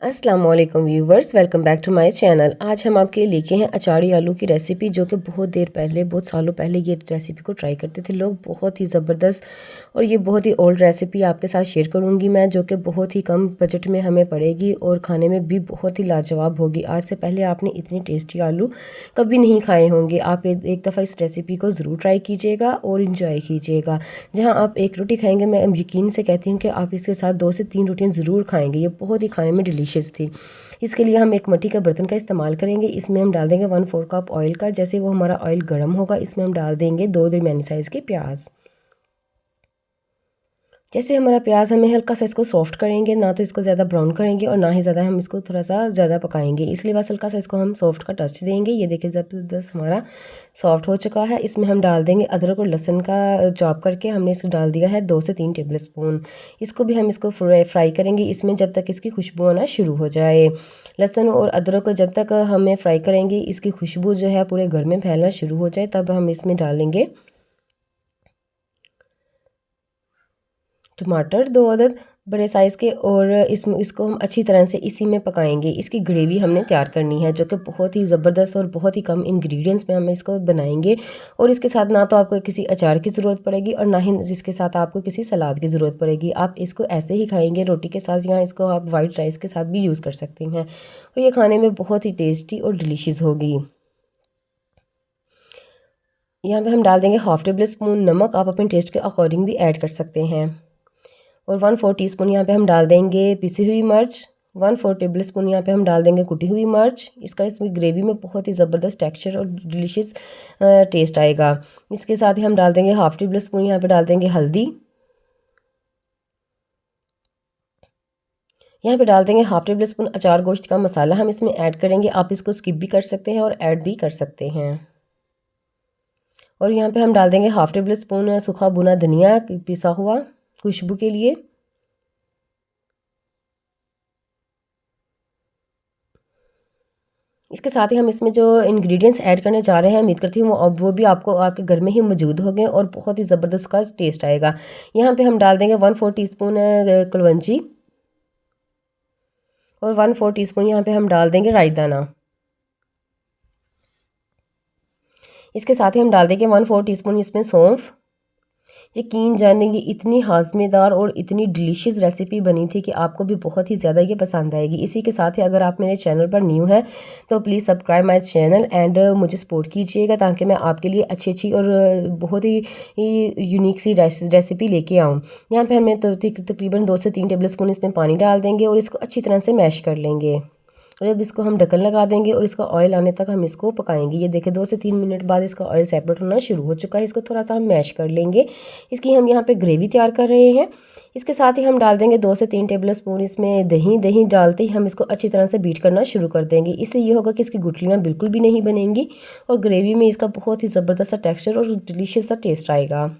अस्सलाम वालेकुम viewers, welcome back to my channel. आज हम आपके लिए लेके हैं अचाड़ी आलू की रेसिपी, जो कि बहुत देर पहले, बहुत सालों पहले ये रेसिपी को ट्राई करते थे लोग। बहुत ही ज़बरदस्त और ये बहुत ही ओल्ड रेसिपी आपके साथ शेयर करूंगी मैं, जो कि बहुत ही कम बजट में हमें पड़ेगी और खाने में भी बहुत ही लाजवाब होगी। आज से पहले आपने इतनी टेस्टी आलू कभी नहीं खाए होंगे। आप एक दफ़ा इस रेसिपी को ज़रूर ट्राई कीजिएगा और इन्जॉय कीजिएगा। जहाँ आप एक रोटी खाएँगे, मैं यकीन से कहती हूँ कि आप इसके साथ 2 से 3 रोटियाँ ज़रूर खाएँगे। ये बहुत ही खाने में डिलीशियस थी। इसके लिए हम एक मिट्टी का बर्तन का इस्तेमाल करेंगे। इसमें हम डाल देंगे 1/4 कप ऑयल का। जैसे वो हमारा ऑयल गर्म होगा, इसमें हम डाल देंगे 2 दरमियानी साइज़ के प्याज। जैसे हमारा प्याज, हमें हल्का सा इसको सॉफ्ट करेंगे, ना तो इसको ज़्यादा ब्राउन करेंगे और ना ही ज़्यादा हम इसको थोड़ा सा ज़्यादा पकाएंगे। इसलिए बस हल्का सा इसको हम सॉफ्ट का टच देंगे। ये देखिए ज़बरदस्त हमारा सॉफ्ट हो चुका है। इसमें हम डाल देंगे अदरक और लहसुन का चॉप करके हमने इसको डाल दिया है 2 से 3 टेबल स्पून। इसको भी हम इसको फ्राई करेंगे इसमें जब तक इसकी खुशबू आना शुरू हो जाए। लहसुन और अदरक को जब तक हमें फ्राई करेंगे, इसकी खुशबू जो है पूरे घर में फैलना शुरू हो जाए, तब हम इसमें डालेंगे टमाटर 2 अदद बड़े साइज़ के। और इसको हम अच्छी तरह से इसी में पकाएंगे। इसकी ग्रेवी हमने तैयार करनी है, जो कि बहुत ही ज़बरदस्त और बहुत ही कम इंग्रेडिएंट्स में हम इसको बनाएंगे। और इसके साथ ना तो आपको किसी अचार की ज़रूरत पड़ेगी और ना ही इसके साथ आपको किसी सलाद की ज़रूरत पड़ेगी। आप इसको ऐसे ही खाएंगे रोटी के साथ, या इसको आप वाइट राइस के साथ भी यूज़ कर सकते हैं। और ये खाने में बहुत ही टेस्टी और डिलीशियस होगी। यहाँ पे हम डाल देंगे 1/2 टेबल स्पून नमक। आप अपने टेस्ट के अकॉर्डिंग भी ऐड कर सकते हैं। और 1/4 टीस्पून यहाँ पे हम डाल देंगे पिसी हुई मिर्च। 1/4 टेबल स्पून यहाँ पे हम डाल देंगे कुटी हुई मिर्च। इसमें ग्रेवी में बहुत ही ज़बरदस्त टेक्सचर और डिलीशियस टेस्ट आएगा। इसके साथ ही हम डाल देंगे 1/2 टेबल स्पून यहाँ पे डाल देंगे हल्दी। यहाँ पे डाल देंगे 1/2 टेबल स्पून अचार गोश्त का मसाला हम इसमें ऐड करेंगे। आप इसको स्किप भी कर सकते हैं और ऐड भी कर सकते हैं। और यहाँ पे हम डाल देंगे 1/2 टेबल स्पून सूखा भुना धनिया पिसा हुआ, खुशबू के लिए। इसके साथ ही हम इसमें जो इंग्रेडिएंट्स ऐड करने जा रहे हैं, उम्मीद करती हूँ वो भी आपको आपके घर में ही मौजूद होंगे और बहुत ही ज़बरदस्त का टेस्ट आएगा। यहाँ पे हम डाल देंगे 1/4 टीस्पून कलवंजी और 1/4 टीस्पून यहाँ पे हम डाल देंगे राई दाना। इसके साथ ही हम डाल देंगे 1/4 टीस्पून इसमें सौंफ। यकीन जानेंगे इतनी हाज़मेदार और इतनी डिलीशियस रेसिपी बनी थी कि आपको भी बहुत ही ज़्यादा ये पसंद आएगी। इसी के साथ ही अगर आप मेरे चैनल पर न्यू हैं तो please subscribe my channel and मुझे सपोर्ट कीजिएगा, ताकि मैं आपके लिए अच्छी अच्छी और बहुत ही यूनिक सी रेसिपी लेके आऊँ। यहाँ पे हमें तकरीबन 2 से 3 टेबल स्पून इसमें पानी डाल देंगे और इसको अच्छी तरह से मैश कर लेंगे। और अब इसको हम ढक्कन लगा देंगे और इसका ऑयल आने तक हम इसको पकाएंगे। ये देखिए 2 से 3 मिनट बाद इसका ऑयल सेपरेट होना शुरू हो चुका है। इसको थोड़ा सा हम मैश कर लेंगे। इसकी हम यहाँ पे ग्रेवी तैयार कर रहे हैं। इसके साथ ही हम डाल देंगे 2 से 3 टेबल स्पून इसमें दही। दही डालते ही हम इसको अच्छी तरह से बीट करना शुरू कर देंगे। इससे ये होगा कि इसकी गुठलियाँ बिल्कुल भी नहीं बनेंगी और ग्रेवी में इसका बहुत ही ज़बरदस्त सा टेक्स्चर और डिलीशियस सा टेस्ट आएगा।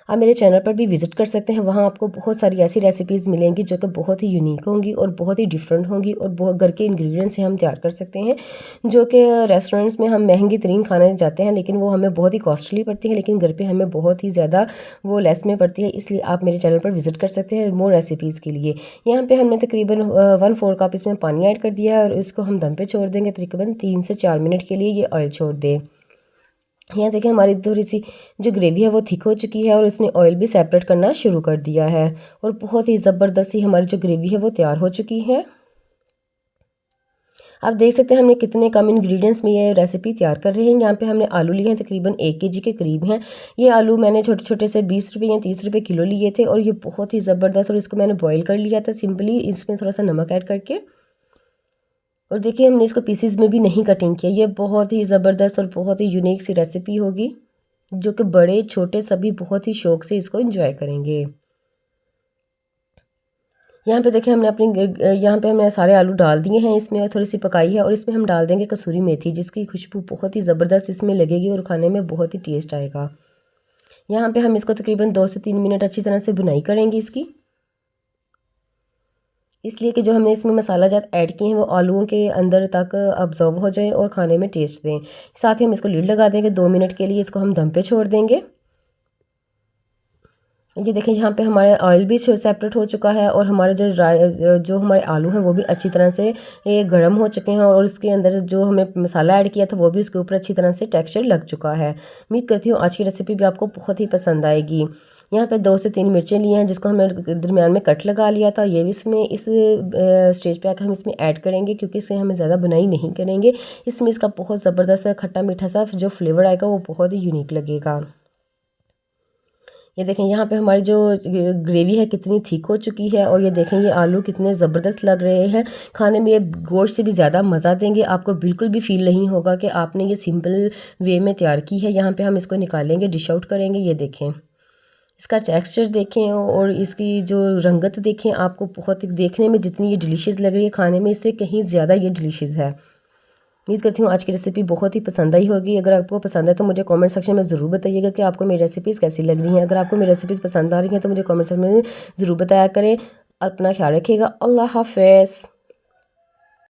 आप मेरे चैनल पर भी विज़िट कर सकते हैं। वहाँ आपको बहुत सारी ऐसी रेसिपीज़ मिलेंगी जो कि बहुत ही यूनिक होंगी और बहुत ही डिफरेंट होंगी और बहुत घर के इंग्रेडिएंट्स से हम तैयार कर सकते हैं, जो कि रेस्टोरेंट्स में हम महंगी तरीन खाने जाते हैं, लेकिन वो हमें बहुत ही कॉस्टली पड़ती है, लेकिन घर पे हमें बहुत ही ज़्यादा वो लेस में पड़ती है। इसलिए आप मेरे चैनल पर विज़िट कर सकते हैं मोर रेसिपीज़ के लिए। यहाँ पर हमने तकरीबन 1/4 कप इसमें पानी ऐड कर दिया है और इसको हम दम पर छोड़ देंगे तकरीबन 3 से 4 मिनट के लिए। ये ऑयल छोड़ दे। यहाँ देखिए हमारी थोड़ी सी जो ग्रेवी है वो थिक हो चुकी है और इसने ऑयल भी सेपरेट करना शुरू कर दिया है और बहुत ही ज़बरदस्त सी हमारी जो ग्रेवी है वो तैयार हो चुकी है। आप देख सकते हैं हमने कितने कम इंग्रेडिएंट्स में ये रेसिपी तैयार कर रहे हैं। यहाँ पे हमने आलू लिए हैं तकरीबन 1 केजी के करीब हैं। ये आलू मैंने छोटे छोटे से 20 रुपये या 30 रुपये किलो लिए थे और ये बहुत ही ज़बरदस्त। और इसको मैंने बॉयल कर लिया था सिंपली, इसमें थोड़ा सा नमक ऐड करके। और देखिए हमने इसको पीसीज में भी नहीं कटिंग किया। ये बहुत ही ज़बरदस्त और बहुत ही यूनिक सी रेसिपी होगी, जो कि बड़े छोटे सभी बहुत ही शौक से इसको एंजॉय करेंगे। यहाँ पे देखिए यहाँ पे हमने सारे आलू डाल दिए हैं इसमें और थोड़ी सी पकाई है। और इसमें हम डाल देंगे कसूरी मेथी, जिसकी खुशबू बहुत ही ज़बरदस्त इसमें लगेगी और खाने में बहुत ही टेस्ट आएगा। यहाँ पे हम इसको तकरीबन 2 से 3 मिनट अच्छी तरह से भुनाई करेंगे इसकी, इसलिए कि जो हमने इसमें मसाला जात ऐड किए हैं वो आलूओं के अंदर तक अब्जॉर्ब हो जाएं और खाने में टेस्ट दें। साथ ही हम इसको लीड लगा देंगे 2 मिनट के लिए। इसको हम दम पे छोड़ देंगे ये देखें यहाँ पे हमारे ऑयल भी सेपरेट हो चुका है और हमारे जो हमारे आलू हैं वो भी अच्छी तरह से ये गर्म हो चुके हैं और उसके अंदर जो हमने मसाला ऐड किया था वो भी उसके ऊपर अच्छी तरह से टेक्सचर लग चुका है। उम्मीद करती हूँ आज की रेसिपी भी आपको बहुत ही पसंद आएगी। यहाँ पे 2 से 3 मिर्चें ली हैं जिसको हमने दरमियान में कट लगा लिया था, ये भी इसमें इस स्टेज पे आकर हम इसमें ऐड करेंगे क्योंकि इसे हमें ज़्यादा बुनाई नहीं करेंगे। इसमें इसका बहुत ज़बरदस्त खट्टा मीठा सा जो फ्लेवर आएगा वो बहुत ही यूनिक लगेगा। ये देखें यहाँ पे हमारी जो ग्रेवी है कितनी थिक हो चुकी है और ये देखें ये आलू कितने ज़बरदस्त लग रहे हैं। खाने में ये गोश्त से भी ज़्यादा मज़ा देंगे, आपको बिल्कुल भी फील नहीं होगा कि आपने ये सिंपल वे में तैयार की है। यहाँ पे हम इसको निकालेंगे, डिश आउट करेंगे। ये देखें इसका टेक्सचर देखें और इसकी जो रंगत देखें, आपको बहुत देखने में जितनी ये डिलीशियस लग रही है खाने में इससे कहीं ज़्यादा ये डिलीशियस है। उम्मीद करती हूँ आज की रेसिपी बहुत ही पसंद आई होगी। अगर आपको पसंद है तो मुझे कमेंट सेक्शन में ज़रूर बताइएगा कि आपको मेरी रेसिपीज़ कैसी लग रही हैं। अगर आपको मेरी रेसिपीज़ पसंद आ रही हैं तो मुझे कमेंट सेक्शन में ज़रूर बताया करें। अपना ख्याल रखिएगा। अल्लाह हाफ़िज़।